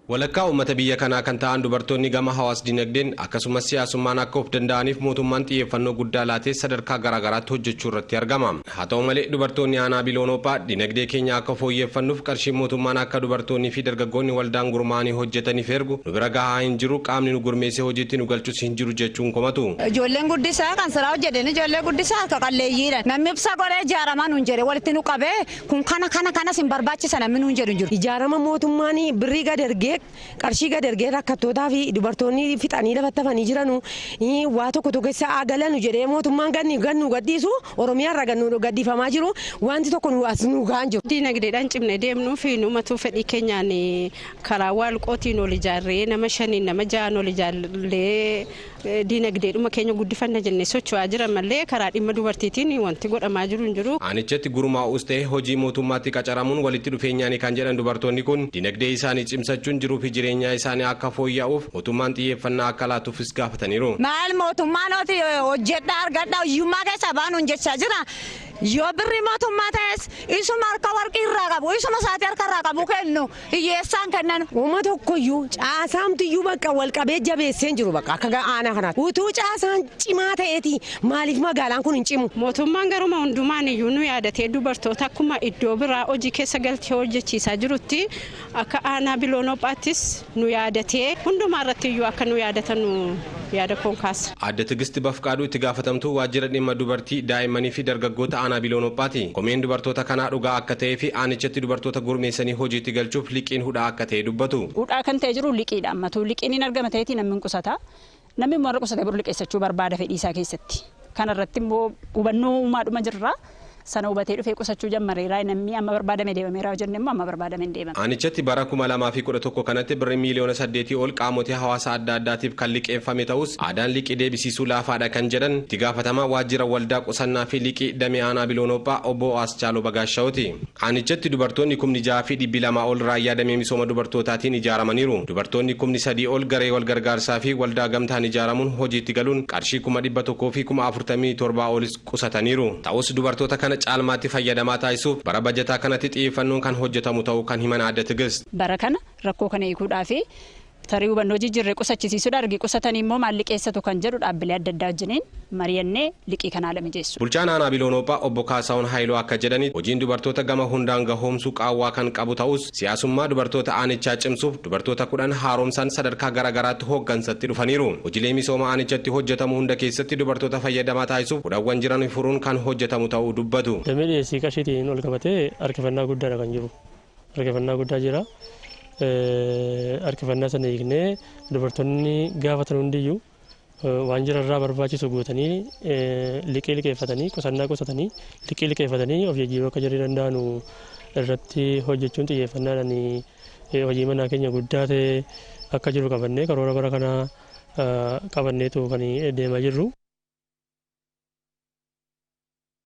Walakkaa uummata biyya kanaa kan ta'an dubartoonni gama hawaas dinagdeen akkasumas siyaasummaan akka of danda'aniif mootummaan xiyyeeffannoo guddaa laatee sadarkaa garaa garaatti hojjechuu irratti argama. Haa ta'u malee dubartoonni aanaa Biloonophaa dinagdee keenya akka fooyyeffannuuf qarshii mootummaan akka dubartoonni fi dargaggoonni waldaan gurmaa'anii hojjetaniif ergu nu bira gahaa hin jiru, qaamni nu gurmeessee hojiitti nu galchus hin jiru jechuun komatu. Ijoolleen guddisaa kan siraa hojjetan ijoollee guddisaa akka qalleeyyiidha. Namni ibsa godhee ijaaramaa nuun jedhe walitti nu qabee kun kana sin barbaachisa namni nuun jedhu jiru. Ijaarama mootummaan birrii gad ergee qarshii gad ergee rakkattootaa fi dubartoonni fixanii lafattafanii jiranu waa tokko keessa agalanu jedhee mootummaan gannu gaddiisu Oromiyaa irraa gannu gaddiifamaa jiru wanti tokko nu as nu gaan jiru. Dinagdeedhaan cimnee deemnuu fi nuumatu fedhii keenyaan karaa walqootiin ol ijaarree nama 5 nama 6 ol ijaarree dinagdeedhuma keenya guddifanna jennee socho'aa jira malee karaa dhimma dubartiitiin wanti godhamaa jiru hin jiru. Aanichatti gurmaa'uus ta'ee hojii mootummaatti qacaramuun walitti dhufeenyaan kan jedhan dubartoonni kun dinagdee isaanii cimsachuun jiruu fi jireenya isaanii akka fooyya'uuf mootummaan xiyyeeffannaa akka laatuufis gaafataniiru. Maal mootummaan hojjedhaa argadhaa hiyyummaa keessa baanuun jechaa jira. Yoo birrii mootummaa ta'es isuma harka warqii irraa qabu isuma saatii harka irraa qabu kennu hiyyeessaan kennan. Uummata tokkoyyuu caasaamtiyyuu bakka wal qabee jabeessee jiru bakka akka aanaa kanaatti. Utuu caasaan cimaa ta'eeti maaliif magaalaan kun hin cimu? Mootummaan garuma hundumaan iyyuu nu yaadatee dubartoota akkuma iddoo biraa hojii keessa galchee hojjechiisaa jirutti akka aanaa Biloonophaattis nu yaadatee hundumaa irratti iyyuu akka nu yaadatan yaada koon kaasa. Adda Tigistii Bafqaaduu itti gaafatamtuu waajjira dhimma dubartii daa'immanii fi dargaggoota aanaa Biloonophaati. Komeen dubartoota kanaa dhugaa akka ta'ee fi aanichatti dubartoota gurmeessanii hojiitti galchuuf liqiin hudhaa akka ta'e dubbatu. Hudhaa kan ta'e jiru liqiidha. Ammatu liqiin hin argama ta'eeti namni qusata. Namni immoo qusatee buru liqeessachuu barbaada fedhii isaa keessatti. Kana irratti immoo hubannoo uumaadhuma jirra. Sana hubatee dhufee qusachuu jammareera namni amma barbaadame deebameera jennee immoo amma barbaadame hin deemame. Aanichatti bara 2011 kanatti birrii miliyoona 8 ol qaamotii hawaasa adda addaatiif kan liqeeffame ta'us aadaan liqii deebisisuu laafaadha kan jedhan itti gaafatamaa waajjira waldaa qusannaa fi liqii damee aanaa Biloonophaa obbo Aschaaloo Bagaashawuti. Aanichatti dubartoonni 6,200 ol raayyaa damee misooma dubartootaatiin ijaaramaniiru. Dubartoonni 3,000 ol garee wal gargaarsaa fi waldaa gamtaan ijaaramuun hojiitti galuun qarshii 100,000 fi 47 olis qusataniiru. Ta'us dubartoota kana caalmaatti fayyadamaa taasisuuf bara bajataa kanatti xiyyeeffannoon kan hojjetamu ta'uu kan himan Adda Tigist. Bara kana rakkoo kana hiikuudhaaf tarii hubannoo jijjiirree qusachisiisuudha argi qusatanii immoo maal liqeessatu kan jedhu dhaabbilee adda addaa wajjiniin mari'annee liqii kanaa lama jeessu. Bulchaan aanaa Biloonophaa obbo Kaasaawun Haayiloo akka jedhanitti hojiin dubartoota gama hundaan gahoomsuu qaawwaa kan qabu ta'us siyaasummaa dubartoota aanichaa cimsuuf dubartoota 10 haaromsaan sadarkaa garaa garaatti hooggansatti dhufaniiru. Hojiilee misooma aanichatti hojjetamu hunda keessatti dubartoota fayyadamaa taasisuuf hudhaawwan jiran furuun kan hojjetamu ta'uu dubbatu. Damee dhiyeessii qarshiitiin ol qabatee harkifannaa guddaadha kan jiru. Harkifannaa guddaa jira. Harkifannaa sana hiiknee dubartoonni gaafatan hundiyyuu waan jirarraa barbaachisu guutanii liqii liqeeffatanii qusannaa qusatanii liqii liqeeffatanii of jijjiiruu akka jiran danda'anu irratti hojjechuun xiyyeeffannaadhaan hojii manaa keenya guddaa ta'e akka jiru qabannee karoora bara kanaa qabanneetu kan deemaa jirru.